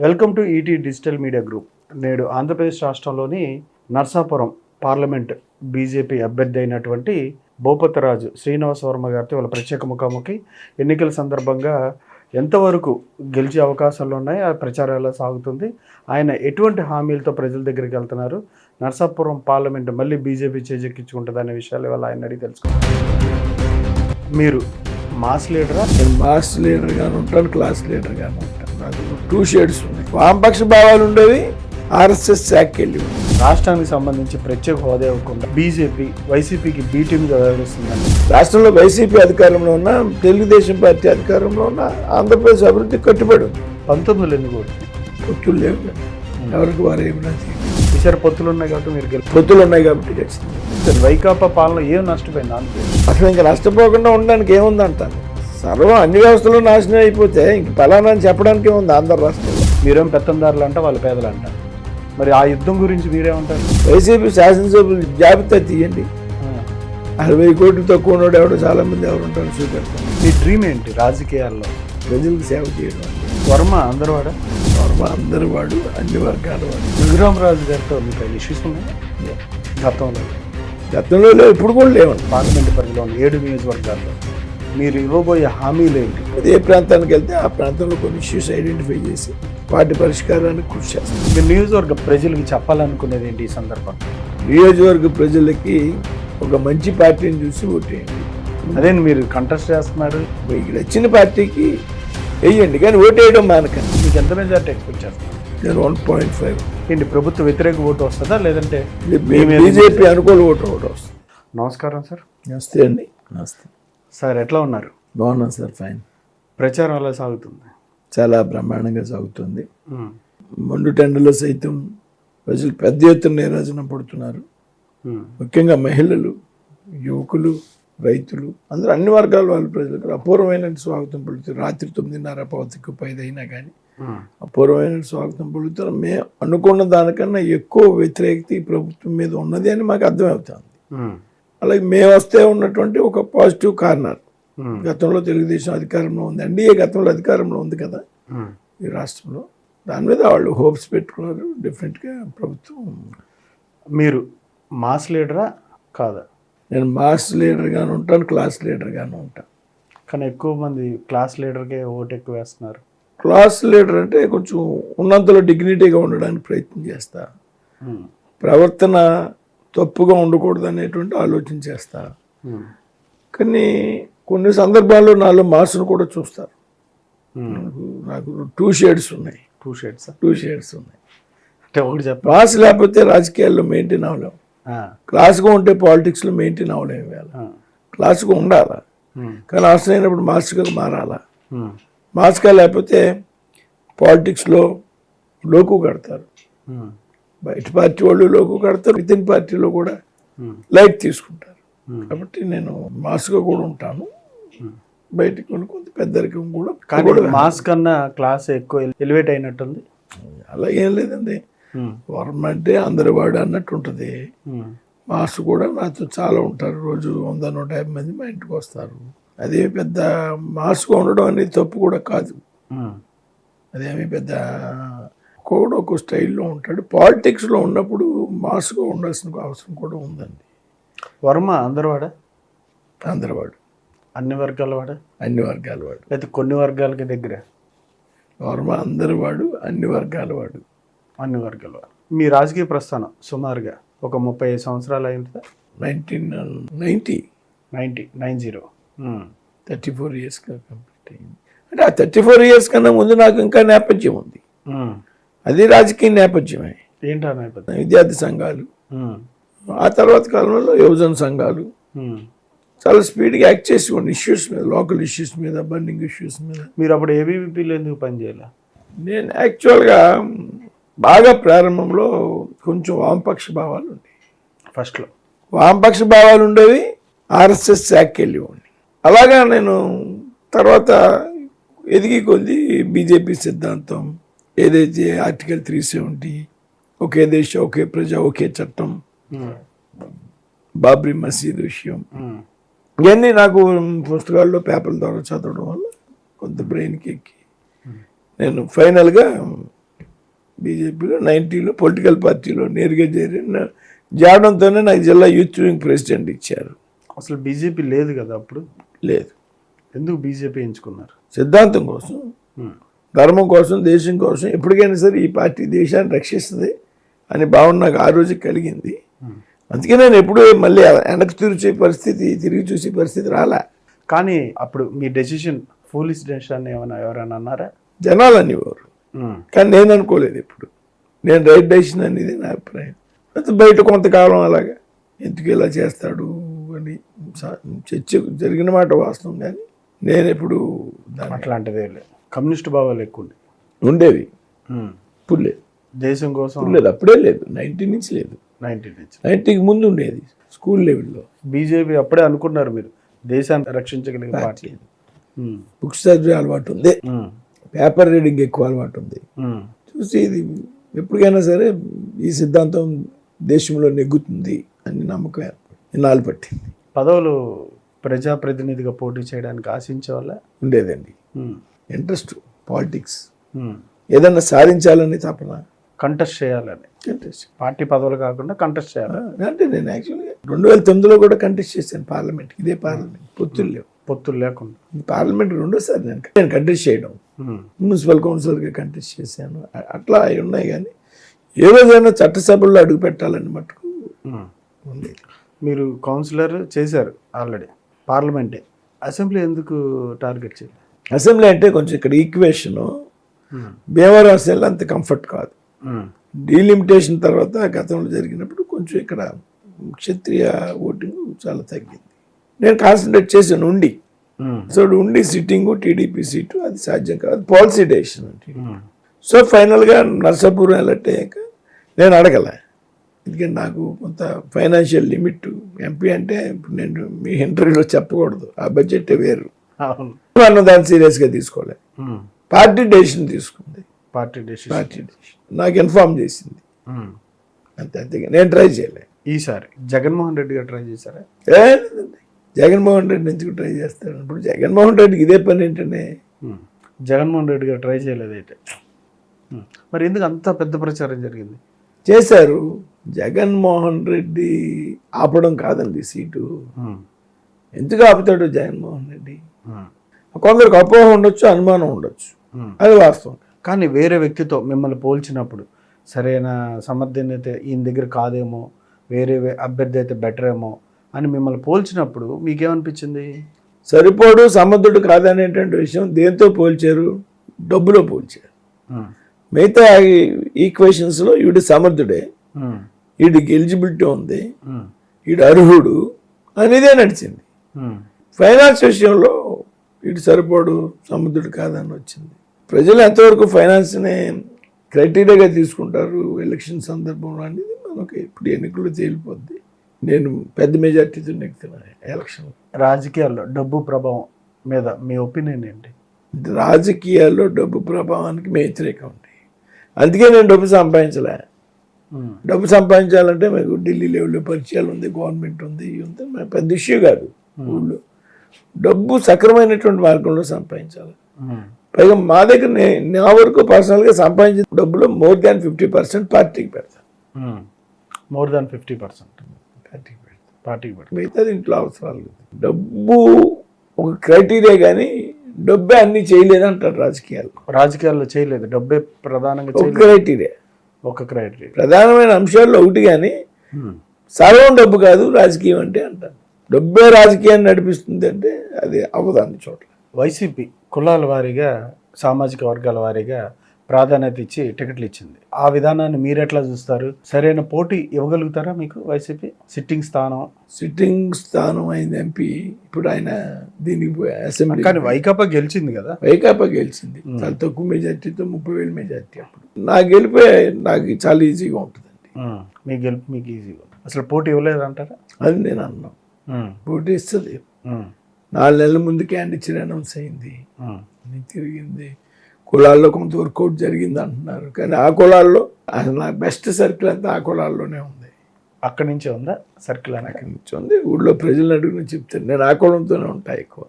Welcome to ET digital media group. నేడు ఆంధ్రప్రదేశ్ రాష్ట్రంలోని Narsapuram parliament BJP అభ్యర్థి అయినటువంటి భూపతిరాజు శ్రీనివాస వర్మ గారితో వాళ్ళ ప్రత్యేక ముఖాముఖి. ఎన్నికల సందర్భంగా ఎంతవరకు గెలిచే అవకాశాలు ఉన్నాయి, ఆ ప్రచారం ఎలా సాగుతుంది, ఆయన ఎటువంటి హామీలతో ప్రజల దగ్గరికి వెళ్తున్నారు, నర్సాపురం పార్లమెంట్ మళ్ళీ బీజేపీ చేజెక్కించుకుంటుంది అనే విషయాలు ఇవాళ ఆయన అడిగి తెలుసుకుంటారు. మీరు మాస్ లీడరా? నేను మాస్ లీడర్గాను ఉంటాను, క్లాస్ లీడర్గాను ఉంటాను. నాకు 2 షేడ్స్ ఉన్నాయి. వామపక్ష భావాలు ఉండేవి, ఆర్ఎస్ఎస్ శాఖకి వెళ్ళి. రాష్ట్రానికి సంబంధించి ప్రత్యేక హోదా ఇవ్వకుండా బీజేపీ వైసీపీకి బీ టీమ్గా వ్యవహరిస్తుందండి. రాష్ట్రంలో వైసీపీ అధికారంలో ఉన్న, తెలుగుదేశం పార్టీ అధికారంలో ఉన్న, ఆంధ్రప్రదేశ్ అభివృద్ధి కట్టుబడి ఉంది. 19 ఎందుకు పొత్తులు లేవు కదా, ఎవరికి వారు ఏమైనా ఈసారి పొత్తులు ఉన్నాయి కాబట్టి మీరు పొత్తులు ఉన్నాయి కాబట్టి ఖచ్చితంగా. వైకాపా పాలన ఏం నష్టపోయింది ఆంధ్రప్రదేశ్? అసలు ఇంకా నష్టపోకుండా ఉండడానికి ఏముంది అంటాను. సర్వం అన్ని వ్యవస్థలు నాశనం అయిపోతే ఇంక ఫలానా అని చెప్పడానికి ఏముంది ఆంధ్ర రాష్ట్రంలో? మీరేం పెత్తందారులు అంట, వాళ్ళు పేదలు అంట. మరి ఆ యుద్ధం గురించి మీరేమంటారు? వైసీపీ శాసనసభ్యులు జాబితా తీయండి, 60 కోట్లు తక్కువ ఉన్నాడు ఎవడో చాలా మంది ఎవరు ఉంటారు చూపెడతారు. మీ డ్రీమ్ ఏంటి రాజకీయాల్లో? ప్రజలకు సేవ చేయడం అండి. వర్మ అందరివాడ, వర్మ అందరి వాడు, అన్ని వర్గాల వాడు. రఘురామరాజు గారితో మీకు ఇష్యూస్ ఉన్నాయి గతంలో లేవు, ఇప్పుడు కూడా లేవండి. పార్లమెంట్ పరిధిలో ఉన్న 7 నియోజకవర్గాల్లో మీరు ఇవ్వబోయే హామీలు ఏంటి? ఏ ప్రాంతానికి వెళ్తే ఆ ప్రాంతంలో కొన్ని ఇష్యూస్ ఐడెంటిఫై చేసి వాటి పరిష్కారానికి కృషి చేస్తాం. మీరు నియోజకవర్గ ప్రజలకు చెప్పాలనుకునేది ఏంటి ఈ సందర్భంగా? నియోజకవర్గ ప్రజలకి ఒక మంచి పార్టీని చూసి ఓటేయండి. అదే మీరు కంటెస్ట్ చేస్తున్నారు, మీకు నచ్చిన పార్టీకి వేయండి, కానీ ఓటేయడం మానకండి. మీకు ఎంత మెజార్టీ ఎక్స్పెక్ట్ చేస్తారు? నేను 1.5. ఏంటి ప్రభుత్వ వ్యతిరేక ఓటు వస్తుందా, లేదంటే బీజేపీ అనుకూల ఓటు వస్తుంది? నమస్కారం సార్. నమస్తే అండి. నమస్తే సార్, ఎట్లా ఉన్నారు? బాగున్నాను సార్, ఫైన్. ప్రచారం ఎలా సాగుతుంది? చాలా బ్రహ్మాండంగా సాగుతుంది. మండు టెండర్లో సైతం ప్రజలు పెద్ద ఎత్తున నీరాజనం పడుతున్నారు. ముఖ్యంగా మహిళలు, యువకులు, రైతులు అందరూ అన్ని వర్గాల వాళ్ళ ప్రజలకు అపూర్వమైన స్వాగతం పలుకుతారు. రాత్రి 9:30 పవతికి 5 అయినా కానీ అపూర్వమైన స్వాగతం పలుకుతారు. మేము అనుకున్న దానికన్నా ఎక్కువ వ్యతిరేకత ఈ ప్రభుత్వం మీద ఉన్నది అని మాకు అర్థమవుతుంది. అలాగే మేము వస్తే ఉన్నటువంటి ఒక పాజిటివ్ కారణాలు, గతంలో తెలుగుదేశం అధికారంలో ఉంది, ఎన్డీఏ గతంలో అధికారంలో ఉంది కదా ఈ రాష్ట్రంలో, దాని మీద వాళ్ళు హోప్స్ పెట్టుకున్నారు. డెఫినెట్గా ప్రభుత్వం. మీరు మాస్ లీడరా కాదా? నేను మాస్ లీడర్గాను ఉంటాను, క్లాస్ లీడర్గాను ఉంటాను. కానీ ఎక్కువ మంది క్లాస్ లీడర్కే ఓటు ఎక్కువ వేస్తున్నారు. క్లాస్ లీడర్ అంటే కొంచెం ఉన్నంతలో డిగ్నిటీగా ఉండడానికి ప్రయత్నం చేస్తా, ప్రవర్తన తప్పుగా ఉండకూడదు అనేటువంటి ఆలోచన చేస్తా. కానీ కొన్ని సందర్భాల్లో నాలో మాస్ను కూడా చూస్తారు. నాకు 2 షేడ్స్ ఉన్నాయి. 2 షేడ్స్? 2 షేడ్స్ ఉన్నాయి. అంటే ఒకటి చెప్పండి. మాస్ లేకపోతే రాజకీయాల్లో మెయింటైన్ అవ్వలేము, క్లాస్గా ఉంటే పాలిటిక్స్లో మెయింటైన్ అవ్వలేము. క్లాస్గా ఉండాలా, కానీ అవసరం అయినప్పుడు మాస్గా మారాలా. మాస్గా లేకపోతే పాలిటిక్స్లో లోకు కడతారు, బయట పార్టీ వాళ్ళు లోకు కడతారు, వితిన్ పార్టీలో కూడా లైట్ తీసుకుంటారు. కాబట్టి నేను మాస్గా కూడా ఉంటాను, బయటకు కొంత పెద్దరికం కూడా. కానీ మాస్ కన్నా క్లాస్ ఎక్కువ ఎలివేట్ అయినట్టుంది. అలా ఏం లేదండి, వర్మ అంటే అందరి వాడు అన్నట్టు ఉంటుంది. మాస్ కూడా నాతో చాలా ఉంటారు, రోజు 100-150 మంది మా ఇంటికి వస్తారు. అదే పెద్ద మాస్గా ఉండడం అనేది తప్పు కూడా కాదు, అదేమి పెద్ద కూడా ఒక స్టైల్లో ఉంటాడు. పాలిటిక్స్లో ఉన్నప్పుడు మాస్గా ఉండాల్సిన అవసరం కూడా ఉందండి. వర్మ అందరివాడా? అందరివాడు. అన్ని వర్గాల వాడా? అన్ని వర్గాల వాడు. అయితే కొన్ని వర్గాలకి దగ్గర? వర్మ అందరివాడు, అన్ని వర్గాల వాడు. అన్ని వర్గాల వాడు. మీ రాజకీయ ప్రస్థానం సుమారుగా ఒక 35 సంవత్సరాలు అయిందా? 1990. 34 years కంప్లీట్ అయింది. అంటే ఆ 34 years కన్నా ముందు నాకు ఇంకా నేపథ్యం ఉంది. అది రాజకీయ నేపథ్యమే. ఏంటా నేపథ్యం? విద్యార్థి సంఘాలు, ఆ తర్వాత కాలంలో యువజన సంఘాలు చాలా స్పీడ్గా యాక్ట్ చేసేవాడిని ఇష్యూస్ మీద, లోకల్ ఇష్యూస్ మీద, బర్నింగ్ ఇష్యూస్ మీద. మీరు అప్పుడు ఏబీవీపీలో ఎందుకు పనిచేయాలి? నేను యాక్చువల్గా బాగా ప్రారంభంలో కొంచెం వామపక్ష భావాలు ఉండేవి. ఫస్ట్లో వామపక్ష భావాలు ఉండేవి, ఆర్ఎస్ఎస్ శాఖకి వెళ్ళేవాడిని. అలాగా నేను తర్వాత ఎదిగి కొద్ది బీజేపీ సిద్ధాంతం, ఏదైతే ఆర్టికల్ 370, ఒకే దేశం ఒకే ప్రజ ఒకే చట్టం, బాబ్రీ మసీద్ విషయం, ఇవన్నీ నాకు పుస్తకాల్లో పేపర్ల ద్వారా చదవడం వల్ల కొంత బ్రెయిన్కి ఎక్కి నేను ఫైనల్గా బీజేపీలో 90లో పొలిటికల్ పార్టీలో నేరుగా చేరడంతోనే నాకు జిల్లా యూత్ వింగ్ ప్రెసిడెంట్ ఇచ్చారు. అసలు బీజేపీ లేదు కదా అప్పుడు? లేదు. ఎందుకు బీజేపీ ఎంచుకున్నారు? సిద్ధాంతం కోసం, ధర్మం కోసం, దేశం కోసం, ఎప్పటికైనా సరే ఈ పార్టీ దేశాన్ని రక్షిస్తుంది అనే భావన నాకు ఆ రోజు కలిగింది. అందుకే నేను ఎప్పుడూ మళ్ళీ వెనక్కి తిరిగి చూసే పరిస్థితి రాలే. కానీ అప్పుడు మీ డెసిషన్ ఫూలిష్ డెసిషన్ ఎవరైనా అన్నారా? జనాలు అనేవారు, కానీ నేను అనుకోలేదు ఎప్పుడు. నేను రైట్ డెసిషన్ అనేది నా అభిప్రాయం. అయితే బయట కొంతకాలం అలాగా ఎందుకు ఇలా చేస్తాడు అని చర్చ జరిగిన మాట వాస్తవం, కానీ నేను ఎప్పుడు అట్లాంటిదే లేదు. కమ్యూనిస్ట్ భావాలు ఎక్కువ ఉండేవి. ఇప్పుడు లేదు. దేశం కోసం లేదు, అప్పుడే లేదు. 90 నుంచి లేదు. 90కి ముందు ఉండేది స్కూల్ లెవెల్లో. బీజేపీ అప్పుడే అనుకున్నారు మీరు దేశాన్ని రక్షించగలిగే పార్టీ. బుక్స్ చదివే అలవాటు ఉంది, పేపర్ రీడింగ్ ఎక్కువ అలవాటు ఉంది. చూసి ఇది ఎప్పటికైనా సరే ఈ సిద్ధాంతం దేశంలో నెగ్గుతుంది అని నమ్మకం ఇన్నాళ్ళు పట్టింది. పదవులు ప్రజాప్రతినిధిగా పోటీ చేయడానికి ఆశించే వాళ్ళ ఉండేదండి. ఇంట్రెస్ట్, పాలిటిక్స్, ఏదన్నా సాధించాలని తపన, కంటెస్ట్ చేయాలని. పార్టీ పదవులు కాకుండా కంటెస్ట్ చేయాలి అంటే నేను యాక్చువల్గా 2009లో కూడా కంటెస్ట్ చేశాను పార్లమెంట్. ఇదే పార్లమెంట్, పొత్తులు లేకుండా పార్లమెంట్ రెండోసారి నేను కంటెస్ట్ చేయడం. మున్సిపల్ కౌన్సిలర్గా కంటెస్ట్ చేశాను. అట్లా అవి ఉన్నాయి, కానీ ఏ రోజైనా చట్టసభల్లో అడుగు పెట్టాలని మటుకు ఉండేది. మీరు కౌన్సిలర్ చేశారు ఆల్రెడీ, పార్లమెంటే. అసెంబ్లీ ఎందుకు టార్గెట్ చేయాలి? అసెంబ్లీ అంటే కొంచెం ఇక్కడ ఈక్వేషను భీమవరం అసెంబ్లీ అంత కంఫర్ట్ కాదు. డీలిమిటేషన్ తర్వాత గతంలో జరిగినప్పుడు కొంచెం ఇక్కడ క్షత్రియ ఓటింగ్ చాలా తగ్గింది. నేను కాన్సన్ట్రేట్ చేశాను ఉండి. సో ఉండి సిట్టింగు టీడీపీ సీటు అది సాధ్యం కాదు, పాలసీ డెసిషన్ అంటే. సో ఫైనల్గా నర్సాపురం ఎలక్ట్ అయ్యాక నేను అడగలే, ఎందుకంటే నాకు కొంత ఫైనాన్షియల్ లిమిట్. ఎంపీ అంటే ఇప్పుడు నేను మీ ఇంటర్వ్యూలో చెప్పకూడదు, ఆ బడ్జెట్ వేరు. నన్ను దాన్ని సీరియస్గా తీసుకోలే. పార్టీ డెసిషన్ తీసుకుంది. పార్టీ డెసిషన్ నాకు ఇన్ఫార్మ్ చేసింది, అంతే. నేను ట్రై చేయలే. ఈసారి జగన్మోహన్ రెడ్డి గారు ట్రై చేశారా? జగన్మోహన్ రెడ్డి ఎందుకు ట్రై చేస్తాడు? ఇప్పుడు జగన్మోహన్ రెడ్డికి ఇదే పని ఏంటనే. జగన్మోహన్ రెడ్డి గారు ట్రై చేయలేదు అయితే మరి ఎందుకు అంత పెద్ద ప్రచారం జరిగింది? చేశారు. జగన్మోహన్ రెడ్డి ఆపడం కాదండి సీటు. ఎందుకు ఆపుతాడు జగన్మోహన్ రెడ్డి? కొందరికి అపోహ ఉండొచ్చు, అనుమానం ఉండొచ్చు, అది వాస్తవం. కానీ వేరే వ్యక్తితో మిమ్మల్ని పోల్చినప్పుడు సరైన సమర్థనైతే ఈయన దగ్గర కాదేమో, వేరే అభ్యర్థి అయితే బెటర్ ఏమో అని మిమ్మల్ని పోల్చినప్పుడు మీకేమనిపించింది? సరిపోడు, సమర్థుడు కాదనేటువంటి విషయం దేంతో పోల్చారు? డబ్బులో పోల్చారు. మిగతా ఈక్వేషన్స్లో వీడు సమర్థుడే, వీడికి ఎలిజిబిలిటీ ఉంది, వీడు అర్హుడు అనేదే నడిచింది. ఫైనాన్స్ విషయంలో వీడు సరిపోడు, సమర్థుడు కాదని వచ్చింది. ప్రజలు ఎంతవరకు ఫైనాన్స్ని క్రైటీరియాగా తీసుకుంటారు ఎలక్షన్ సందర్భంలో అనేది మనకి ఇప్పుడు ఎన్నికల్లో తేలిపోద్ది. నేను పెద్ద మెజార్టీతో నెక్కుతున్నాను ఎలక్షన్. రాజకీయాల్లో డబ్బు ప్రభావం మీద మీ ఒపీనియన్ ఏంటి? రాజకీయాల్లో డబ్బు ప్రభావానికి మేము వ్యతిరేకం ఉంది. అందుకే నేను డబ్బు సంపాదించలే. డబ్బు సంపాదించాలంటే మీకు ఢిల్లీ లెవెల్లో పరిచయాలు ఉంది, గవర్నమెంట్ ఉంది, ఇవి ఉంది, పెద్ద ఇష్యూ కాదు. ఊళ్ళో డబ్బు సక్రమైనటువంటి మార్గంలో సంపాదించాలి. పైగా మా దగ్గర నా వరకు పర్సనల్గా సంపాదించిన డబ్బులో మోర్ దాన్ 50% పార్టీకి పెడతాను. మోర్ దాన్ 50% పార్టీకి పెడతాను. మిగతాది ఇంట్లో అవసరాలు. డబ్బు ఒక క్రైటీరియా, కానీ డబ్బే అన్ని చేయలేదు అంటారు రాజకీయాల్లో చేయలేదు, డబ్బే ప్రధానంగా ఒక క్రైటీరియా ప్రధానమైన అంశాల్లో ఒకటి, కానీ సర్వం డబ్బు కాదు రాజకీయం అంటే అంటారు. డబ్బే రాజకీయాన్ని నడిపిస్తుంది అంటే అది అవ్వదు అన్ని చోట్ల. వైసీపీ కులాల వారీగా, సామాజిక వర్గాల వారీగా ప్రాధాన్యత ఇచ్చి టికెట్లు ఇచ్చింది. ఆ విధానాన్ని మీరు ఎట్లా చూస్తారు? సరైన పోటీ ఇవ్వగలుగుతారా మీకు వైసీపీ? సిట్టింగ్ స్థానం అయింది ఎంపీ. ఇప్పుడు ఆయన దీనికి అసెంబ్లీ, కానీ వైకాపా గెలిచింది కదా. వైకాపా గెలిచింది చాలా తక్కువ మెజార్టీతో, 30,000 మెజార్టీ. అప్పుడు నా గెలిపే నాకు చాలా ఈజీగా ఉంటుందండి. మీ గెలుపు మీకు ఈజీగా. అసలు పోటీ ఇవ్వలేదు అంటారా? అది నేను అన్నాను. పోటీ ఇస్తుంది. 4 నెలల ముందు క్యాండిడేట్ అనౌన్స్ అయింది, తిరిగింది. కులాల్లో కొంత వర్కౌట్ జరిగింది అంటున్నారు, కానీ ఆ కులాల్లో అసలు నా బెస్ట్ సర్కిల్ అంతా ఆ కులాల్లోనే ఉంది. అక్కడి నుంచే ఉందా సర్కిల్? అక్కడి నుంచి ఉంది. ఊళ్ళో ప్రజలను అడుగుని చెప్తాను, నేను ఆ కులంతోనే ఉంటాయి ఎక్కువ.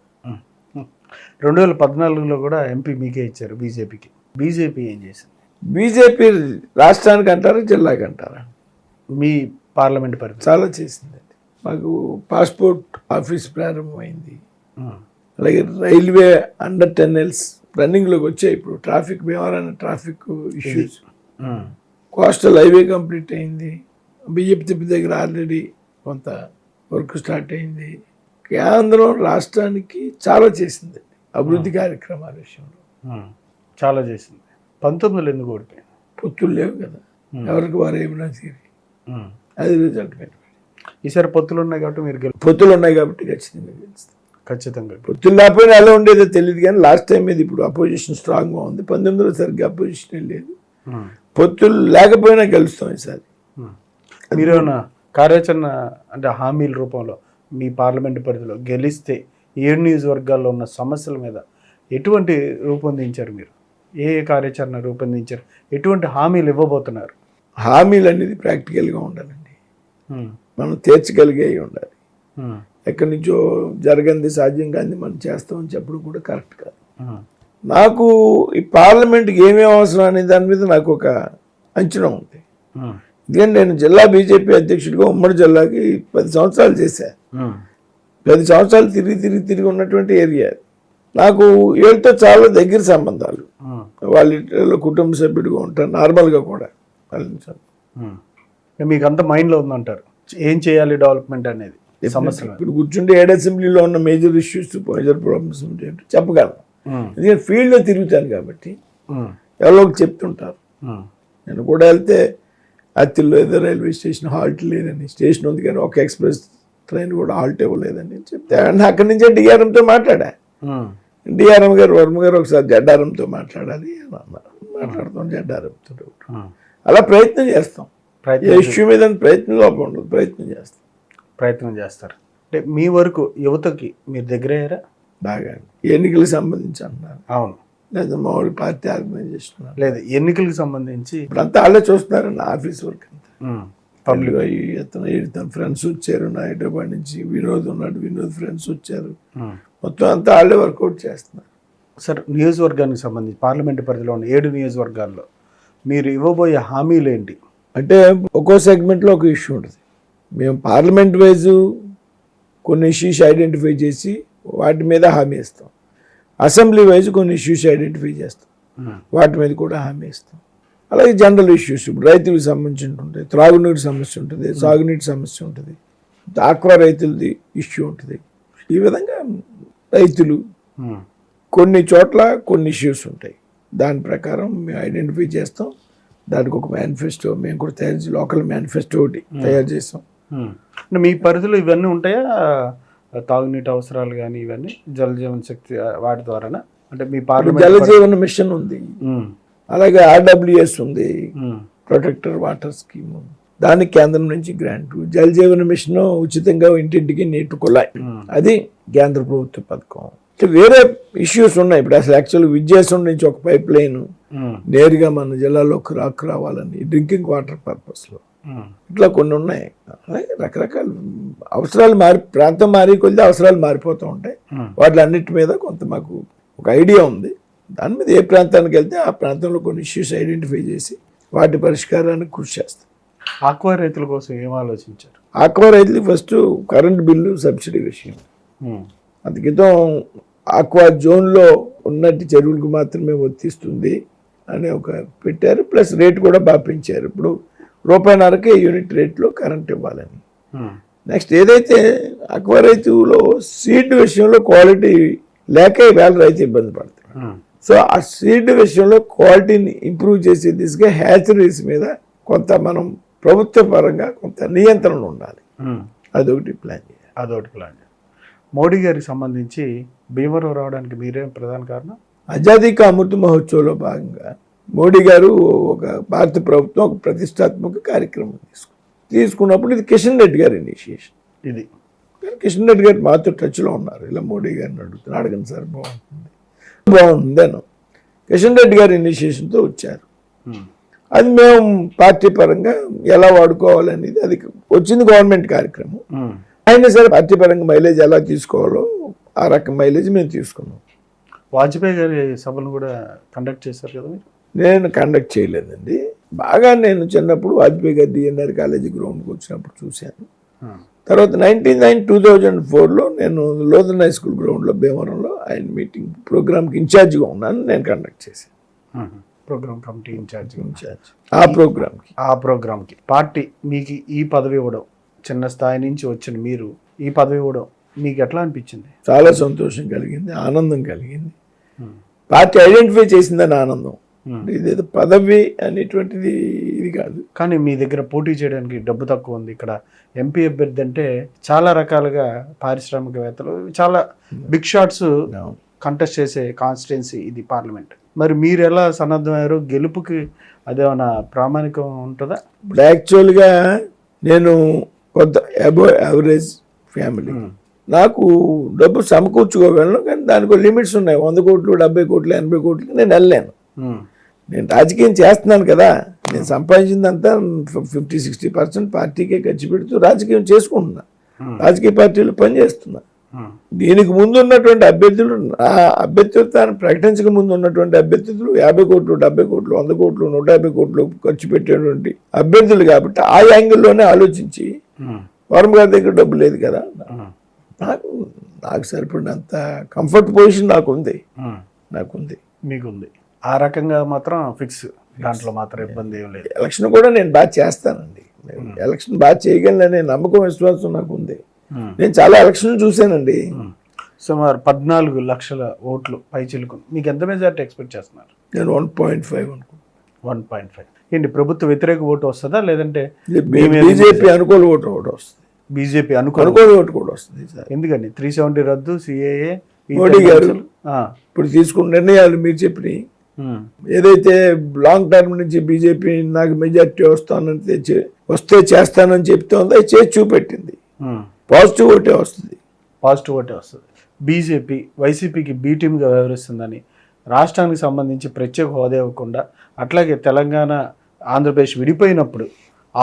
2014లో కూడా ఎంపీ మీకే ఇచ్చారు బీజేపీకి. బీజేపీ ఏం చేసింది? బీజేపీ రాష్ట్రానికి అంటారా జిల్లాకి అంటారా? మీ పార్లమెంట్ పరిధి చాలా చేసిందండి. మాకు పాస్పోర్ట్ ఆఫీస్ ప్రారంభమైంది. అలాగే రైల్వే అండర్ టెన్నెల్స్ రన్నింగ్లోకి వచ్చాయి. ఇప్పుడు ట్రాఫిక్ వ్యవహారాన్ని traffic issues, coastal highway complete అయింది. బియ్యపు తిప్పి దగ్గర ఆల్రెడీ కొంత వర్క్ స్టార్ట్ అయింది. కేంద్రం రాష్ట్రానికి చాలా చేసింది అభివృద్ధి కార్యక్రమాల విషయంలో. చాలా చేసింది. 19లో ఎందుకు ఓడిపోయింది? పొత్తులు లేవు కదా, ఎవరికి వారు ఏమైనా తీరి అది రిజల్ట్ పెట్టి. ఈసారి పొత్తులు ఉన్నాయి కాబట్టి మీరు పొత్తులు ఉన్నాయి కాబట్టి ఖచ్చితంగా గెలుస్తాం. ఖచ్చితంగా. పొత్తులు లేకపోయినా ఎలా ఉండేదో తెలియదు, కానీ లాస్ట్ టైం ఇది ఇప్పుడు అపోజిషన్ స్ట్రాంగ్గా ఉంది. 19లో సరిగ్గా అపోజిషన్ లేదు. పొత్తులు లేకపోయినా గెలుస్తాం ఈసారి. మీరేమన్నా కార్యాచరణ అంటే హామీల రూపంలో మీ పార్లమెంటు పరిధిలో గెలిస్తే 7 నియోజకవర్గాల్లో ఉన్న సమస్యల మీద ఎటువంటి రూపొందించారు మీరు? ఏ కార్యాచరణ రూపొందించారు? ఎటువంటి హామీలు ఇవ్వబోతున్నారు? హామీలు అనేది ప్రాక్టికల్గా ఉండాలండి, మనం తీర్చగలిగే ఉండాలి. ఎక్కడి నుంచో జరగంది సాధ్యం కానీ మనం చేస్తామని చెప్పడం కూడా కరెక్ట్ కాదు. నాకు ఈ పార్లమెంట్కి ఏమేమి అవసరం అనే దాని మీద నాకు ఒక అంచనా ఉంది. ఎందుకంటే నేను జిల్లా బీజేపీ అధ్యక్షుడిగా ఉమ్మడి జిల్లాకి 10 సంవత్సరాలు చేశాను. 10 సంవత్సరాలు తిరిగి ఉన్నటువంటి ఏరియా. నాకు వీళ్ళతో చాలా దగ్గర సంబంధాలు, వాళ్ళ ఇంట్లో కుటుంబ సభ్యుడిగా ఉంటారు నార్మల్గా కూడా. మీకు అంత మైండ్లో ఉందంటారు ఏం చేయాలి డెవలప్మెంట్ అనేది సమస్యలు. ఇప్పుడు కూర్చుంటే 7 అసెంబ్లీలో ఉన్న మేజర్ ఇష్యూస్ మేజర్ ప్రాబ్లమ్స్ చెప్పగలను. ఎందుకంటే ఫీల్డ్లో తిరుగుతాను కాబట్టి ఎవరో చెప్తుంటారు. నేను కూడా వెళ్తే అత్తిల్లో ఏదో రైల్వే స్టేషన్ హాల్ట్ లేదని, స్టేషన్ ఉంది కానీ ఒక ఎక్స్ప్రెస్ ట్రైన్ కూడా హాల్ట్ ఇవ్వలేదని చెప్తే అక్కడి నుంచే డిఆర్ఎంతో మాట్లాడా. డిఆర్ఎం గారు వర్మ గారు ఒకసారి జడ్డారంతో మాట్లాడాలి అని అన్నారు. మాట్లాడతాం జడ్డారంతో. అలా ప్రయత్నం చేస్తాం. ఏ ఇష్యూ మీద ప్రయత్నం లోపం ఉండదు, ప్రయత్నం చేస్తారు. అంటే మీ వరకు యువతకి మీరు దగ్గర అయ్యారా? బాగా ఎన్నికలకు సంబంధించి అంటున్నారు. అవును. లేదా మా వాడి పార్టీ ఆర్గనైజ్ చేస్తున్నారు. లేదు ఎన్నికలకు సంబంధించి ఇప్పుడు అంతా వాళ్ళే చూస్తున్నారండి ఆఫీస్ వర్క్ అంతా. పబ్లిక్ తన ఫ్రెండ్స్ వచ్చారు, నా హైదరాబాద్ నుంచి వినోద్ ఉన్నాడు, వినోద్ ఫ్రెండ్స్ వచ్చారు, మొత్తం అంతా వాళ్ళే వర్కౌట్ చేస్తున్నారు. సార్ నియోజకవర్గానికి సంబంధించి పార్లమెంటు పరిధిలో ఉన్న 7 నియోజకవర్గాల్లో మీరు ఇవ్వబోయే హామీలు ఏంటి? అంటే ఒక్కో సెగ్మెంట్లో ఒక ఇష్యూ ఉంటుంది. మేము పార్లమెంట్ వైజు కొన్ని ఇష్యూస్ ఐడెంటిఫై చేసి వాటి మీద హామీ ఇస్తాం. అసెంబ్లీ వైజ్ కొన్ని ఇష్యూస్ ఐడెంటిఫై చేస్తాం, వాటి మీద కూడా హామీ ఇస్తాం. అలాగే జనరల్ ఇష్యూస్ ఇప్పుడు రైతులకు సంబంధించి ఉంటుంది, త్రాగునీటి సమస్య ఉంటుంది, సాగునీటి సమస్య ఉంటుంది, ఆక్వా రైతులది ఇష్యూ ఉంటుంది. ఈ విధంగా రైతులు కొన్ని చోట్ల కొన్ని ఇష్యూస్ ఉంటాయి. దాని ప్రకారం మేము ఐడెంటిఫై చేస్తాం. దానికి ఒక మేనిఫెస్టో మేము కూడా తయారు చేసి లోకల్ మేనిఫెస్టో ఒకటి తయారు చేస్తాం. మీ పరిధిలో ఇవన్నీ ఉంటాయా? తాగునీటి అవసరాలు కానీ ఇవన్నీ జల జీవన శక్తి వాటి ద్వారానా? అంటే మీ పార్లమెంట్ జల జీవన మిషన్ ఉంది, అలాగే ఆర్డబ్ల్యూఎస్ ఉంది, ప్రొటెక్టర్ వాటర్ స్కీమ్, దానికి కేంద్రం నుంచి గ్రాంట్. జల జీవన మిషన్ ఉచితంగా ఇంటింటికి నీటి కుళాయి, అది కేంద్ర ప్రభుత్వ పథకం. వేరే ఇష్యూస్ ఉన్నాయి. ఇప్పుడు అసలు యాక్చువల్ విద్యాసం నుంచి ఒక పైప్ లైన్ నేరుగా మన జిల్లాలోకి రావాలని డ్రింకింగ్ వాటర్ పర్పస్లో, ఇట్లా కొన్ని ఉన్నాయి. అలాగే రకరకాల అవసరాలు ప్రాంతం మారి కొద్ది అవసరాలు మారిపోతూ ఉంటాయి. వాటిలన్నిటి మీద కొంత మాకు ఒక ఐడియా ఉంది. దాని మీద ఏ ప్రాంతానికి వెళ్తే ఆ ప్రాంతంలో కొన్ని ఇష్యూస్ ఐడెంటిఫై చేసి వాటి పరిష్కారానికి కృషి చేస్తాం. ఆక్వా రైతుల కోసం ఏం ఆలోచించారు? ఆక్వా రైతులు ఫస్ట్ కరెంట్ బిల్లు సబ్సిడీ విషయం. అంత క్రితం ఆక్వా జోన్లో ఉన్నట్టు చెరువులకు మాత్రమే వర్తిస్తుంది అని ఒక పెట్టారు. ప్లస్ రేటు కూడా బాగా పెంచారు. ఇప్పుడు ₹1.5 యూనిట్ రేట్లో కరెంట్ ఇవ్వాలని. నెక్స్ట్ ఏదైతే ఆక్వా రైతులో సీడ్ విషయంలో క్వాలిటీ లేక వేళ రైతు ఇబ్బంది పడతారు. సో ఆ సీడ్ విషయంలో క్వాలిటీని ఇంప్రూవ్ చేసే దిశగా హ్యాచరీస్ మీద కొంత మనం ప్రభుత్వ పరంగా కొంత నియంత్రణ ఉండాలి. అదొకటి ప్లాన్ చేయాలి. మోడీ గారికి సంబంధించి భీమవరం రావడానికి మీరేం ప్రధాన కారణం? ఆజాదీ కా అమృత్ మహోత్సవ్లో భాగంగా మోడీ గారు ఒక భారత ప్రభుత్వం ఒక ప్రతిష్టాత్మక కార్యక్రమం తీసుకున్నప్పుడు ఇది కిషన్ రెడ్డి గారి ఇనిషియేషన్. ఇది కిషన్ రెడ్డి గారు మాతో టచ్లో ఉన్నారు. ఇలా మోడీ గారిని అడుగుతున్నారు, అడగండి సార్ బాగుంటుంది అని కిషన్ రెడ్డి గారి ఇనిషియేషన్తో వచ్చారు. అది మేము పార్టీ పరంగా ఎలా వాడుకోవాలనేది అది వచ్చింది గవర్నమెంట్ కార్యక్రమం. అయినా సరే పార్టీ పరంగా మైలేజ్ ఎలా తీసుకోవాలో ఆ రకం మైలేజ్ మేము తీసుకున్నాం. వాజ్పేయి గారి సభను కూడా కండక్ట్ చేశారు కదా మీరు? నేను కండక్ట్ చేయలేదండి. బాగా నేను చిన్నప్పుడు వాజ్పేయి గారి డిఎన్ఆర్ కాలేజీ గ్రౌండ్కి వచ్చినప్పుడు చూశాను. తర్వాత 2004లో నేను లోదన్ హై స్కూల్ గ్రౌండ్లో భీమవరంలో ఆయన మీటింగ్ ప్రోగ్రామ్కి ఇన్ఛార్జ్గా ఉన్నాను. నేను కండక్ట్ చేశాను. ప్రోగ్రామ్ కమిటీ ఇన్ఛార్జ్ ఆ ప్రోగ్రామ్కి పార్టీ మీకు ఈ పదవి ఇవ్వడం, చిన్న స్థాయి నుంచి వచ్చిన మీరు ఈ పదవి ఇవ్వడం మీకు ఎట్లా అనిపించింది? చాలా సంతోషం కలిగింది, ఆనందం కలిగింది. పార్టీ ఐడెంటిఫై చేసిందని ఆనందం. ఇదేదో పదవి అనేటువంటిది ఇది కాదు. కానీ మీ దగ్గర పోటీ చేయడానికి డబ్బు తక్కువ ఉంది. ఇక్కడ ఎంపీ అభ్యర్థి అంటే చాలా రకాలుగా పారిశ్రామికవేత్తలు, చాలా బిగ్ షాట్స్ కంటెస్ట్ చేసే కాన్స్టిట్యున్సీ ఇది పార్లమెంట్. మరి మీరు ఎలా సన్నద్ధమయ్యారు గెలుపుకి? అదేమన్నా ప్రామాణికం ఉంటుందా? ఇప్పుడు యాక్చువల్గా నేను కొంత అబోవ్ యావరేజ్ ఫ్యామిలీ, నాకు డబ్బు సమకూర్చుకోగలను, కానీ దానికి లిమిట్స్ ఉన్నాయి. 100 కోట్లు, 70 కోట్లు, 80 కోట్లు నేను వెళ్ళలేను. నేను రాజకీయం చేస్తున్నాను కదా, నేను సంపాదించిందంతా 50-60% పార్టీకే ఖర్చు పెడుతూ రాజకీయం చేసుకుంటున్నా, రాజకీయ పార్టీలు పనిచేస్తున్నా. దీనికి ముందు ఉన్నటువంటి అభ్యర్థులు, ఆ అభ్యర్థిత్వాన్ని ప్రకటించక ముందు ఉన్నటువంటి అభ్యర్థులు 50 కోట్లు, 70 కోట్లు, 100 కోట్లు, 150 కోట్లు ఖర్చు పెట్టేటువంటి అభ్యర్థులు. కాబట్టి ఆ యాంగిల్లోనే ఆలోచించి, వర్మ గారి దగ్గర డబ్బు లేదు కదా, నాకు సరిపడినంత కంఫర్ట్ పొజిషన్ నాకుంది. మీకుంది. ఆ రకంగా మాత్రం ఫిక్స్, దాంట్లో మాత్రం ఇబ్బంది ఏం లేదు. ఎలక్షన్ కూడా నేను బాగా చేస్తానండి. ఎలక్షన్ బాగా చేయగలననే నమ్మకం, విశ్వాసం నాకు ఉంది. నేను చాలా ఎలక్షన్ చూశానండి. సుమారు 14 లక్షల ఓట్లు పైచిలుకు. మీకు ఎంత మెజారిటీ ఎక్స్పెక్ట్ చేస్తున్నారు? నేను 1.5 అనుకుంటున్నాను. 1.5 ఏంటి, ప్రభుత్వ వ్యతిరేక ఓటు వస్తుందా, లేదంటే బీజేపీ అనుకూల ఓటు వస్తుంది? బీజేపీ అనుకూల ఓటు కూడా వస్తుంది. ఎందుకని 370 రద్దు, సిఏఏ, మోడీ గారు ఇప్పుడు తీసుకున్న నిర్ణయాలు మీరు చెప్పినాయి. ఏదైతే లాంగ్ టర్మ్ నుంచి బీజేపీ నాకు మెజార్టీ వస్తే చేస్తానని చెప్తోందో అది చేసి చూపెట్టింది. పాజిటివ్ ఓటే వస్తుంది. బీజేపీ వైసీపీకి బీ టీమ్గా వ్యవహరిస్తుందని, రాష్ట్రానికి సంబంధించి ప్రత్యేక హోదా ఇవ్వకుండా, అట్లాగే తెలంగాణ ఆంధ్రప్రదేశ్ విడిపోయినప్పుడు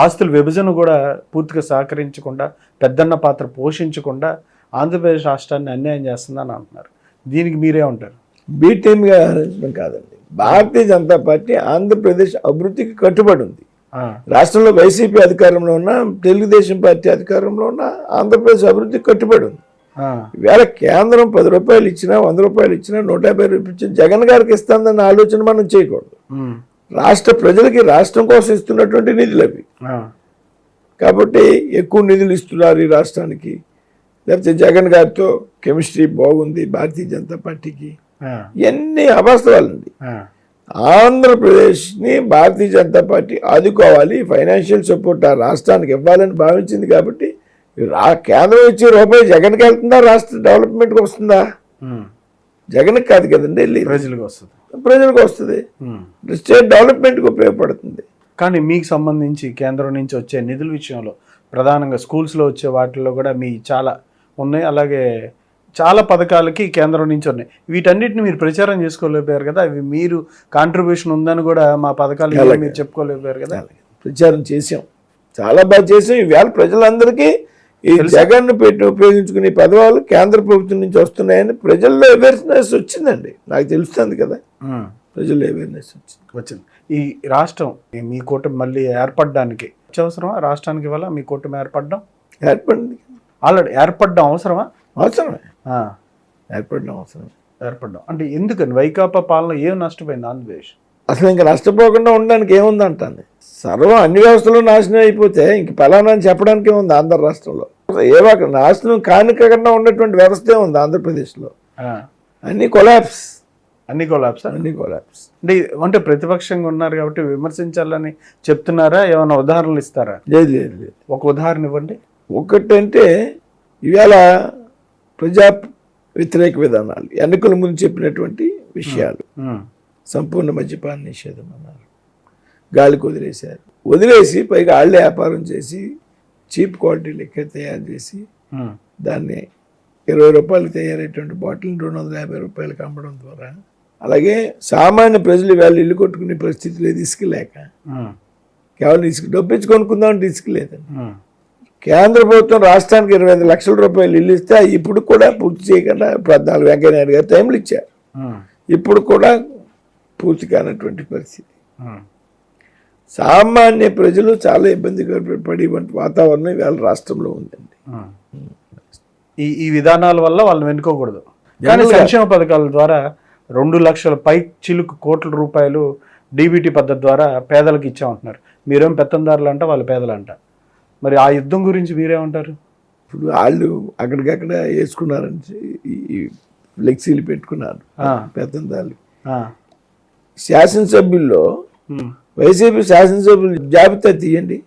ఆస్తుల విభజన కూడా పూర్తిగా సహకరించకుండా, పెద్దన్న పాత్ర పోషించకుండా ఆంధ్రప్రదేశ్ రాష్ట్రాన్ని అన్యాయం చేస్తుందని అంటున్నారు. దీనికి మీరే ఉంటారు? బీ టీమ్గా వ్యవహరించడం కాదండి. భారతీయ జనతా పార్టీ ఆంధ్రప్రదేశ్ అభివృద్ధికి కట్టుబడి ఉంది. రాష్ట్రంలో వైసీపీ అధికారంలో ఉన్న, తెలుగుదేశం పార్టీ అధికారంలో ఉన్న, ఆంధ్రప్రదేశ్ అభివృద్ధికి కట్టుబడి ఉంది. ఈవేళ కేంద్రం 10 రూపాయలు ఇచ్చినా, 100 రూపాయలు ఇచ్చినా, 150 రూపాయలు ఇచ్చినా జగన్ గారికి ఇస్తుందన్న ఆలోచన మనం చేయకూడదు. రాష్ట్ర ప్రజలకి రాష్ట్రం కోసం ఇస్తున్నటువంటి నిధులు అవి. కాబట్టి ఎక్కువ నిధులు ఇస్తున్నారు ఈ రాష్ట్రానికి, లేకపోతే జగన్ గారితో కెమిస్ట్రీ బాగుంది భారతీయ జనతా పార్టీకి, ఇవన్నీ అవాస్తవాలండి. ఆంధ్రప్రదేశ్ని భారతీయ జనతా పార్టీ ఆదుకోవాలి, ఫైనాన్షియల్ సపోర్ట్ ఆ రాష్ట్రానికి ఇవ్వాలని భావించింది. కాబట్టి కేంద్రం ఇచ్చే రూపాయి జగన్కి వెళ్తుందా, రాష్ట్ర డెవలప్మెంట్కి వస్తుందా? జగన్కి కాదు కదండి, ప్రజలకు వస్తుంది, స్టేట్ డెవలప్మెంట్కి ఉపయోగపడుతుంది. కానీ మీకు సంబంధించి కేంద్రం నుంచి వచ్చే నిధుల విషయంలో, ప్రధానంగా స్కూల్స్లో వచ్చే వాటిల్లో కూడా మీ చాలా ఉన్నాయి, అలాగే చాలా పథకాలకి కేంద్రం నుంచి ఉన్నాయి. వీటన్నిటిని మీరు ప్రచారం చేసుకోలేకపోయారు కదా, అవి మీరు కాంట్రిబ్యూషన్ ఉందని కూడా మా పథకాలు మీరు చెప్పుకోలేకపోయారు కదా? ప్రచారం చేసాం, చాలా బాగా చేసాం. ఈవేళ ప్రజలందరికీ ఈ జగన్ పెట్టి ఉపయోగించుకునే పదవాలు కేంద్ర ప్రభుత్వం నుంచి వస్తున్నాయని ప్రజల్లో అవేర్నెస్ వచ్చిందండి. నాకు తెలుస్తుంది కదా, ప్రజల్లో అవేర్నెస్ వచ్చింది. ఈ రాష్ట్రం మీ కూటమి మళ్ళీ ఏర్పడడానికి అవసరమా? రాష్ట్రానికి వల్ల మీ కూటమి ఏర్పడడం ఆల్రెడీ ఏర్పడడం అవసరమే. ఏర్పడడం అంటే ఎందుకని? వైకాపా పాలన ఏం నష్టపోయింది ఆంధ్రప్రదేశ్? అసలు ఇంకా నష్టపోకుండా ఉండడానికి ఏముంది అంటాను. సర్వం అన్ని వ్యవస్థలు నాశనం అయిపోతే ఇంక పలానా అని చెప్పడానికి ఏముంది ఆంధ్ర రాష్ట్రంలో? ఏవో అక్కడ నాశనం కానికన్నా ఉన్నటువంటి వ్యవస్థే ఉంది ఆంధ్రప్రదేశ్లో. అన్ని కొలాప్స్. అంటే ప్రతిపక్షంగా ఉన్నారు కాబట్టి విమర్శించాలని చెప్తున్నారా? ఏమైనా ఉదాహరణలు ఇస్తారా? లేదు. ఒక ఉదాహరణ ఇవ్వండి. ఒకటంటే ఈవేళ ప్రజా వ్యతిరేక విధానాలు, ఎన్నికల ముందు చెప్పినటువంటి విషయాలు, సంపూర్ణ మద్యపాన నిషేధం అన్నారు, గాలికి వదిలేసి పైగా ఆళ్లే వ్యాపారం చేసి చీప్ క్వాలిటీ లెక్క తయారు చేసి దాన్ని 20 రూపాయలు తయారయ్యేటువంటి బాటిల్ని 250 రూపాయలకు అమ్మడం ద్వారా, అలాగే సామాన్య ప్రజలు వాళ్ళు ఇల్లు కొట్టుకునే పరిస్థితి లేదు, ఇసుక లేక, కేవలం ఇసుక డబ్బించి కొనుక్కుందామంటే ఇసుక లేదండి. కేంద్ర ప్రభుత్వం రాష్ట్రానికి 25 లక్షల రూపాయలు ఇల్లు ఇస్తే ఇప్పుడు కూడా పూర్తి చేయకుండా 14 వెంకయ్యనాయుడు గారు టైంలు ఇచ్చారు. ఇప్పుడు కూడా పూర్తి కానటువంటి పరిస్థితి. సామాన్య ప్రజలు చాలా ఇబ్బందిగా పడి వాతావరణం ఇవాళ రాష్ట్రంలో ఉందండి. ఈ విధానాల వల్ల వాళ్ళని వెనుకోకూడదు. కానీ సంక్షేమ పథకాల ద్వారా 2 లక్షల పై చిలుకు కోట్ల రూపాయలు డీబీటీ పద్ధతి ద్వారా పేదలకు ఇచ్చామంటున్నారు. మీరేం పెత్తందారులు అంట, వాళ్ళు పేదలు అంట. మరి ఆ యుద్ధం గురించి మీరేమంటారు? ఇప్పుడు వాళ్ళు అక్కడికక్కడ వేసుకున్నారని ఈ ఫ్లెక్సీలు పెట్టుకున్నారు పెత్తందారులు. శాసనసభ్యుల్లో వైసీపీ శాసనసభ్యులు జాబితా తీయండి.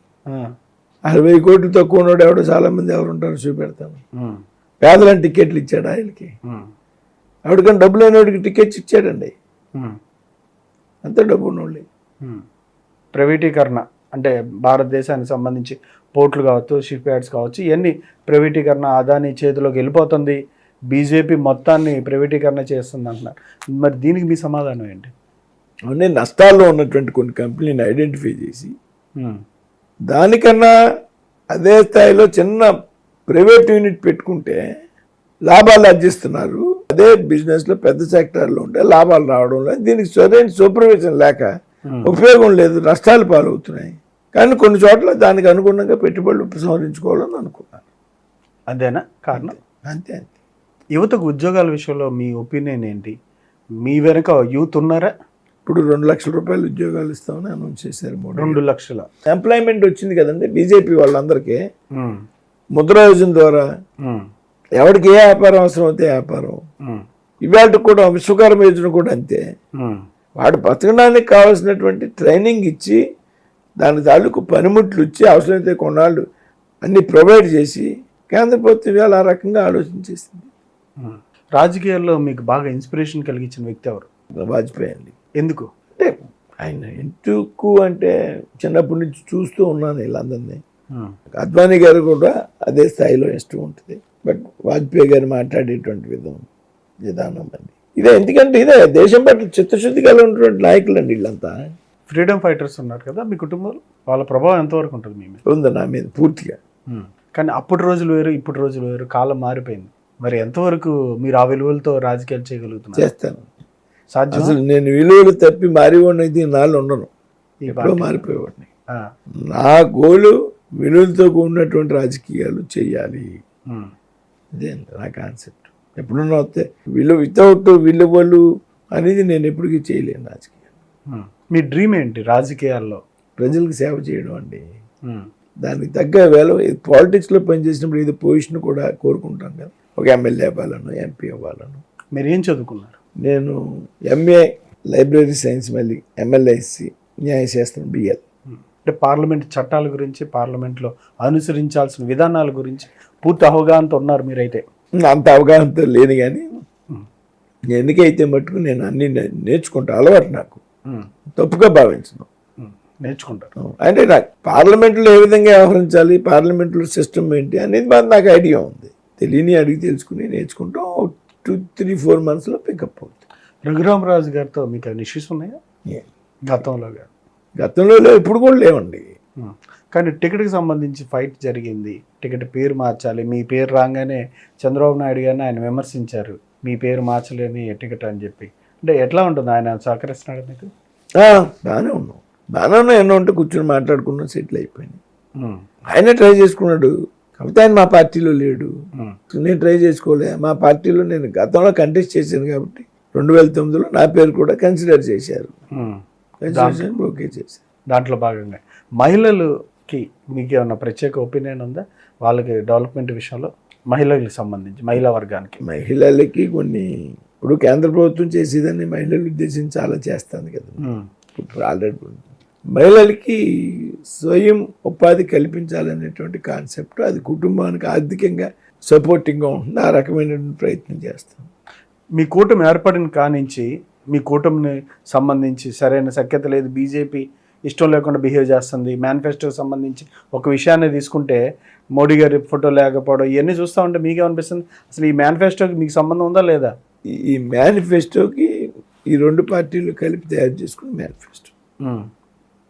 60 కోట్లు తక్కువ ఉన్నాడు ఎవడో చాలా మంది ఎవరు ఉంటారో చూపెడతాను. పేదలని టికెట్లు ఇచ్చాడు ఆయనకి. ఎవరికైనా డబ్బులు అయినోడికి టికెట్స్ ఇచ్చాడండి. అంత డబ్బు ఉన్నోళ్ళే. ప్రైవేటీకరణ అంటే భారతదేశానికి సంబంధించి పోర్టులు కావచ్చు, షిప్ యార్డ్స్ కావచ్చు, ఇవన్నీ ప్రైవేటీకరణ అదాని చేతిలోకి వెళ్ళిపోతుంది, బీజేపీ మొత్తాన్ని ప్రైవేటీకరణ చేస్తుంది అంటున్నారు. మరి దీనికి మీ సమాధానం ఏంటి? అంటే నష్టాల్లో ఉన్నటువంటి కొన్ని కంపెనీని ఐడెంటిఫై చేసి దానికన్నా అదే స్థాయిలో చిన్న ప్రైవేట్ యూనిట్ పెట్టుకుంటే లాభాలు ఆర్జిస్తున్నారు. అదే బిజినెస్లో పెద్ద సెక్టార్లో ఉంటే లాభాలు రావడం లేదు. దీనికి సరైన సూపర్విజన్ లేక ఉపయోగం లేదు, నష్టాలు పాలవుతున్నాయి. కానీ కొన్ని చోట్ల దానికి అనుగుణంగా పెట్టుబడులు ఉపసంహరించుకోవాలని అనుకున్నాను. అదేనా కారణం? అంతే అంతే. యువతకు ఉద్యోగాల విషయంలో మీ ఒపీనియన్ ఏంటి? మీ వెనక యూత్ ఉన్నారా? ఇప్పుడు 2 లక్షల రూపాయలు ఉద్యోగాలు ఇస్తామని అనౌన్స్ చేశారు. 2 లక్షల ఎంప్లాయ్మెంట్ వచ్చింది కదండి బీజేపీ వాళ్ళందరికీ. ముద్రా యోజన ద్వారా ఎవరికి ఏ వ్యాపారం అవసరం అయితే వ్యాపారం. ఇవాళ కూడా విశ్వకర్మ యోజన కూడా అంతే. వాడు బతకడానికి కావాల్సినటువంటి ట్రైనింగ్ ఇచ్చి దాని తాలూకు పనిముట్లు ఇచ్చి అవసరమైతే కొన్నాళ్ళు అన్ని ప్రొవైడ్ చేసి కేంద్ర ప్రభుత్వం ఇవాళ ఆ రకంగా ఆలోచించేసింది. రాజకీయాల్లో మీకు బాగా ఇన్స్పిరేషన్ కలిగించిన వ్యక్తి ఎవరు? వాజ్పేయి అండి. ఎందుకు అంటే ఆయన ఎందుకు అంటే చిన్నప్పటి నుంచి చూస్తూ ఉన్నాను వీళ్ళందరినీ. అద్వానీ గారు కూడా అదే స్థాయిలో ఇష్టం ఉంటుంది. బట్ వాజ్పేయి గారు మాట్లాడేటువంటి విధానం అండి ఇదే. ఎందుకంటే ఇదే దేశం పట్ల చిత్తశుద్ధి కలిగి ఉన్నటువంటి నాయకులు అండి వీళ్ళంతా. ఫ్రీడమ్ ఫైటర్స్ ఉన్నారు కదా మీ కుటుంబంలో, వాళ్ళ ప్రభావం ఎంతవరకు ఉంటుంది మీ మీద? ఉంది నా మీద పూర్తిగా. కానీ అప్పటి రోజులు వేరు, ఇప్పటి రోజులు వేరు, కాలం మారిపోయింది. మరి ఎంతవరకు మీరు ఆ విలువలతో రాజకీయాలు చేయగలుగుతున్నారు? చేస్తాను. సాధ్యం. అసలు నేను విలువలు తప్పి మారివాడిని అయితే నాళ్ళు ఉండను, ఎప్పుడో మారిపోయేవాడిని. నా గోలు విలువలతో కూడినటువంటి రాజకీయాలు చెయ్యాలి. అదే నా కాన్సెప్ట్. ఎప్పుడున్నా వస్తే వితౌట్ విలువలు అనేది నేను ఎప్పటికీ చేయలేను రాజకీయాలు. మీ డ్రీమ్ ఏంటి రాజకీయాల్లో? ప్రజలకు సేవ చేయడం అండి. దానికి తగ్గ వేళ పాలిటిక్స్లో పనిచేసినప్పుడు ఏదో పొజిషన్ కూడా కోరుకుంటాం కదా. ఒక ఎమ్మెల్యే అవ్వాలను, ఎంపీ అవ్వాలను. మీరు ఏం చదువుకున్నారు? నేను ఎంఏ లైబ్రరీ సైన్స్, మళ్ళీ ఎమ్మెల్యేసి న్యాయశాస్త్రం బిఎల్. అంటే పార్లమెంట్ చట్టాల గురించి, పార్లమెంట్లో అనుసరించాల్సిన విధానాల గురించి పూర్తి అవగాహనతో ఉన్నారు మీరైతే? అంత అవగాహనతో లేని కానీ ఎన్నికైతే మట్టుకు నేను అన్ని నేర్చుకుంటా. అలవాటు నాకు, తప్పుగా భావించను. నేర్చుకుంటారు అంటే నాకు పార్లమెంట్లో ఏ విధంగా వ్యవహరించాలి, పార్లమెంట్లో సిస్టమ్ ఏంటి అనేది నాకు ఐడియా ఉంది. తెలియని అడిగి తెలుసుకుని నేర్చుకుంటాం. 2-3-4 monthsలో పికప్ అవుతుంది. రఘురామరాజు గారితో మీకు ఇష్యూస్ ఉన్నాయా గతంలో? గతంలో ఇప్పుడు కూడా లేవండి. కానీ టికెట్కి సంబంధించి ఫైట్ జరిగింది. టికెట్ పేరు మార్చాలి, మీ పేరు రాగానే చంద్రబాబు నాయుడు గారిని ఆయన విమర్శించారు, మీ పేరు మార్చలేని టికెట్ అని చెప్పి. అంటే ఎట్లా ఉంటుంది? ఆయన సహకరిస్తున్నాడు మీకు? బాగానే ఉన్నాం, ఎన్నో ఉంటే కూర్చొని మాట్లాడుకున్నాం, సెటిల్ అయిపోయింది. ఆయన ట్రై చేసుకున్నాడు, కాకపోతే ఆయన మా పార్టీలో లేడు. నేను ట్రై చేసుకోలే. మా పార్టీలో నేను గతంలో కంటెస్ట్ చేశాను కాబట్టి 2009లో నా పేరు కూడా కన్సిడర్ చేశారు. ఓకే చేశారు. దాంట్లో భాగంగా మహిళలకి మీకు ఏమన్నా ప్రత్యేక ఒపీనియన్ ఉందా? వాళ్ళకి డెవలప్మెంట్ విషయంలో మహిళలకు సంబంధించి, మహిళా వర్గానికి? మహిళలకి కొన్ని ఇప్పుడు కేంద్ర ప్రభుత్వం చేసేదాన్ని మహిళలు ఉద్దేశించి చాలా చేస్తాను కదా. ఇప్పుడు ఆల్రెడీ మహిళలకి స్వయం ఉపాధి కల్పించాలనేటువంటి కాన్సెప్ట్, అది కుటుంబానికి ఆర్థికంగా సపోర్టింగ్గా ఉంటుంది. ఆ రకమైనటువంటి ప్రయత్నం చేస్తాం. మీ కూటమి ఏర్పడిన కానించి మీ కూటమిని సంబంధించి సరైన సఖ్యత లేదు, బీజేపీ ఇష్టం లేకుండా బిహేవ్ చేస్తుంది. మేనిఫెస్టోకి సంబంధించి ఒక విషయాన్ని తీసుకుంటే మోడీ గారి ఫోటో లేకపోవడం, ఇవన్నీ చూస్తూ ఉంటే మీకేమనిపిస్తుంది? అసలు ఈ మేనిఫెస్టోకి మీకు సంబంధం ఉందా లేదా? ఈ మేనిఫెస్టోకి ఈ 2 పార్టీలు కలిపి తయారు చేసుకున్న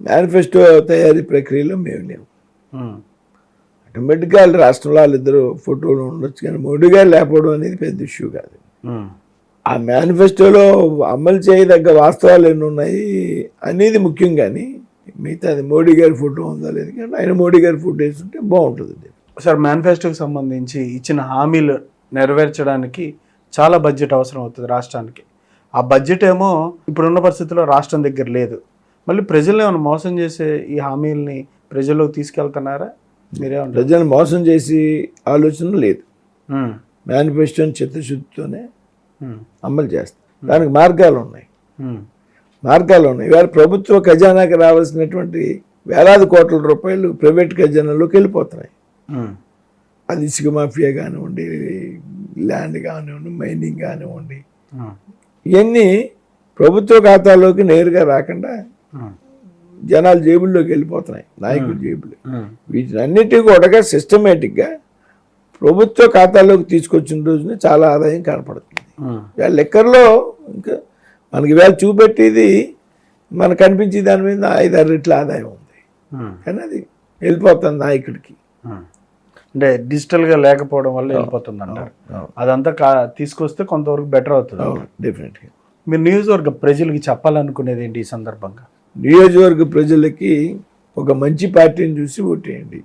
మేనిఫెస్టో తయారీ ప్రక్రియలో మేము లేవు. ఆటోమేటిక్గా రాష్ట్రంలో వాళ్ళిద్దరు ఫోటోలు ఉండొచ్చు, కానీ మోడీ గారు లేకపోవడం అనేది పెద్ద ఇష్యూ కాదు. ఆ మేనిఫెస్టోలో అమలు చేయదగ్గ వాస్తవాలు ఎన్ని ఉన్నాయి అనేది ముఖ్యం, కానీ మిగతాది మోడీ గారి ఫోటో ఉందా లేదు, కానీ ఆయన మోడీ గారి ఫోటో వేస్తుంటే బాగుంటుంది. సార్ మేనిఫెస్టోకి సంబంధించి ఇచ్చిన హామీలు నెరవేర్చడానికి చాలా బడ్జెట్ అవసరం అవుతుంది రాష్ట్రానికి. ఆ బడ్జెట్ ఏమో ఇప్పుడున్న పరిస్థితుల్లో రాష్ట్రం దగ్గర లేదు. మళ్ళీ ప్రజల్ని ఏమైనా మోసం చేసే ఈ హామీలని ప్రజల్లోకి తీసుకెళ్తున్నారా? మీరేమన్నా ప్రజలను మోసం చేసి ఆలోచన లేదు. మేనిఫెస్టోని చిత్తశుద్ధితోనే అమలు చేస్తారు. దానికి మార్గాలు ఉన్నాయి. ఇవాళ ప్రభుత్వ ఖజానాకి రావాల్సినటువంటి వేలాది కోట్ల రూపాయలు ప్రైవేట్ ఖజానాలోకి వెళ్ళిపోతున్నాయి. అది ఇసుక మాఫియా కానివ్వండి, ల్యాండ్ కానివ్వండి, మైనింగ్ కానివ్వండి, ఇవన్నీ ప్రభుత్వ ఖాతాలోకి నేరుగా రాకుండా జనాల జేబుల్లోకి వెళ్ళిపోతున్నాయి, నాయకుల జేబులు. వీటిని అన్నిటికీ కూడా సిస్టమేటిక్గా ప్రభుత్వ ఖాతాలోకి తీసుకొచ్చిన రోజున చాలా ఆదాయం కనపడుతుంది. ఇవాళ లెక్కర్లో ఇంకా మనకి ఇవాళ చూపెట్టేది మనకు కనిపించే దాని మీద 5-6 రెట్ల ఆదాయం ఉంది, కానీ అది వెళ్ళిపోతుంది నాయకుడికి. అంటే డిజిటల్గా లేకపోవడం వల్ల వెళ్ళిపోతుంది అంటారు. అదంతా తీసుకొస్తే కొంతవరకు బెటర్ అవుతుంది. డెఫినెట్గా. మీరు నియోజకవర్గ ప్రజలకి చెప్పాలనుకునేది ఏంటి ఈ సందర్భంగా? నియోజకవర్గ ప్రజలకి ఒక మంచి పార్టీని చూసి ఓటేయండి.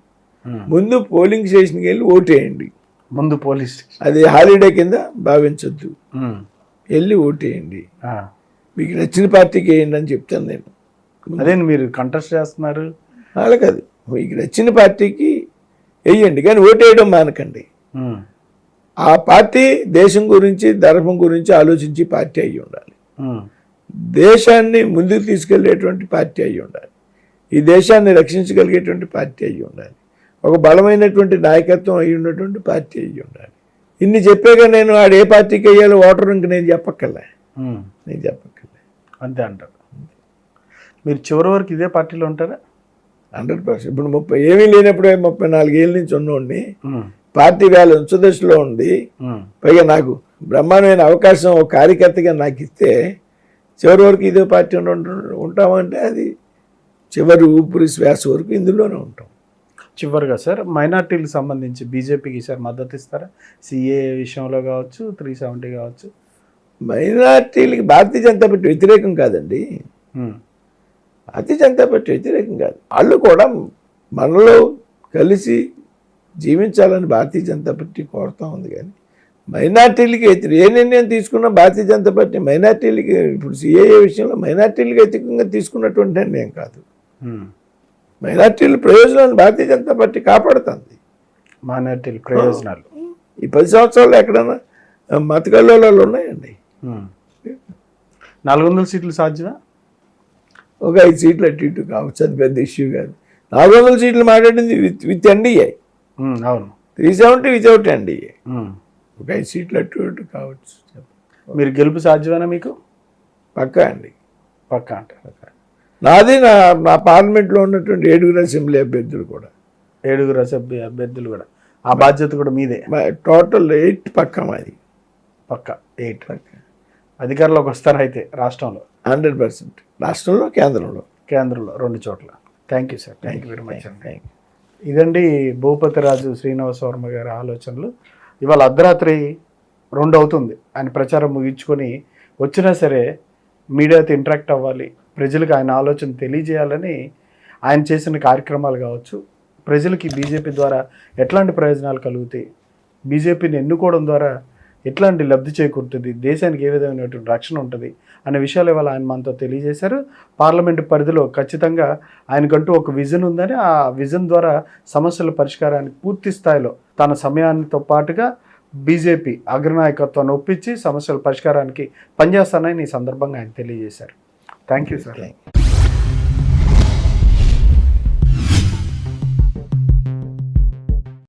ముందు పోలింగ్ స్టేషన్కి వెళ్ళి ఓటేయండి. ముందు పోలీస్ అది హాలిడే కింద భావించద్దు, వెళ్ళి ఓటేయండి. మీకు నచ్చిన పార్టీకి వేయండి అని చెప్తాను నేను. అదే మీరు కంటెస్ట్ చేస్తున్నారు అలా కాదు, మీకు నచ్చిన పార్టీకి వేయండి, కానీ ఓటేయడం మానకండి. ఆ పార్టీ దేశం గురించి ధర్మం గురించి ఆలోచించి పార్టీ అయ్యి ఉండాలి. దేశాన్ని ముందుకు తీసుకెళ్లేటువంటి పార్టీ అయ్యి ఉండాలి. ఈ దేశాన్ని రక్షించగలిగేటువంటి పార్టీ అయ్యి ఉండాలి. ఒక బలమైనటువంటి నాయకత్వం అయ్యి ఉన్నటువంటి పార్టీ అయ్యి ఉండాలి. ఇన్ని చెప్పాక నేను ఆడ ఏ పార్టీకి అయ్యాలో ఓటర్ ఇంక నేను చెప్పక్కర్లే. అంతే అంటారు. మీరు చివరి వరకు ఇదే పార్టీలో ఉంటారా? 100%. ఇప్పుడు ఏమీ లేనప్పుడే 34 ఏళ్ళ నుంచి ఉన్నోడిని, పార్టీ వేళ ఉంచదశలో ఉంది, పైగా నాకు బ్రహ్మాండమైన అవకాశం ఒక కార్యకర్తగా నాకు ఇస్తే చివరి వరకు ఇదే పార్టీ ఉంటామంటే అది చివరి ఊపిరి శ్వాస వరకు ఇందులోనే ఉంటాం. చివరిగా సార్, మైనార్టీలకు సంబంధించి బీజేపీకి సార్ మద్దతు ఇస్తారా? సిఏ విషయంలో కావచ్చు, 370 కావచ్చు. మైనార్టీలకి భారతీయ జనతా పార్టీ వ్యతిరేకం కాదండి. భారతీయ జనతా పార్టీ వ్యతిరేకం కాదు. వాళ్ళు కూడా మనలో కలిసి జీవించాలని భారతీయ జనతా పార్టీ కోరుతూ ఉంది. కానీ మైనార్టీలకి ఏ నిర్ణయం తీసుకున్నా భారతీయ జనతా పార్టీ మైనార్టీలకి, ఇప్పుడు సిఏఏ విషయంలో మైనార్టీలకి వ్యతిరేకంగా తీసుకున్నటువంటి నిర్ణయం కాదు. మైనార్టీల ప్రయోజనాలను భారతీయ జనతా పార్టీ కాపాడుతుంది. మైనార్టీల ప్రయోజనాలు ఈ 10 సంవత్సరాల్లో ఎక్కడైనా మత కల్లోలాలు ఉన్నాయండి. 400 సీట్లు సాధ్యమా? ఒక 5 సీట్లు అటు ఇటు కావచ్చు, అది పెద్ద ఇష్యూ కాదు. 400 సీట్లు మాట్లాడింది విత్ ఎన్డీఏ. అవును, 370 వితౌట్ ఎన్డీఏ. ఒక 5 సీట్లు అటు ఇటు కావచ్చు. మీరు గెలుపు సాధ్యమేనా మీకు? పక్కా అండి, పక్కా అంటే నాది నా పార్లమెంట్లో ఉన్నటువంటి 7 అసెంబ్లీ అభ్యర్థులు కూడా, 7 అసెంబ్లీ అభ్యర్థులు కూడా, ఆ బాధ్యత కూడా మీదే. టోటల్ 8 పక్కా మాది. పక్కా 8 పక్కా. అధికారంలోకి వస్తారు అయితే రాష్ట్రంలో? 100%. రాష్ట్రంలో, కేంద్రంలో 2 చోట్ల. Thank you sir, thank you very much అండి. ఇదండి భూపతిరాజు శ్రీనివాస వర్మ గారి ఆలోచనలు. ఇవాళ అర్ధరాత్రి 2 అవుతుంది ఆయన ప్రచారం ముగించుకొని వచ్చినా సరే మీడియాతో ఇంటరాక్ట్ అవ్వాలి, ప్రజలకు ఆయన ఆలోచన తెలియజేయాలని ఆయన చేసిన కార్యక్రమాలు కావచ్చు, ప్రజలకి బీజేపీ ద్వారా ఎట్లాంటి ప్రయోజనాలు కలుగుతాయి, బీజేపీని ఎన్నుకోవడం ద్వారా ఎట్లాంటి లబ్ధి చేకూరుతుంది, దేశానికి ఏ విధమైనటువంటి రక్షణ ఉంటుంది అనే విషయాలు ఇవాళ ఆయన మనతో తెలియజేశారు. పార్లమెంటు పరిధిలో ఖచ్చితంగా ఆయనకంటూ ఒక విజన్ ఉందని, ఆ విజన్ ద్వారా సమస్యల పరిష్కారానికి పూర్తి స్థాయిలో తన సమయానితో పాటుగా బీజేపీ అగ్రనాయకత్వాన్ని ఒప్పించి సమస్యల పరిష్కారానికి పనిచేస్తానని ఈ సందర్భంగా ఆయన తెలియజేశారు. Thank you sir.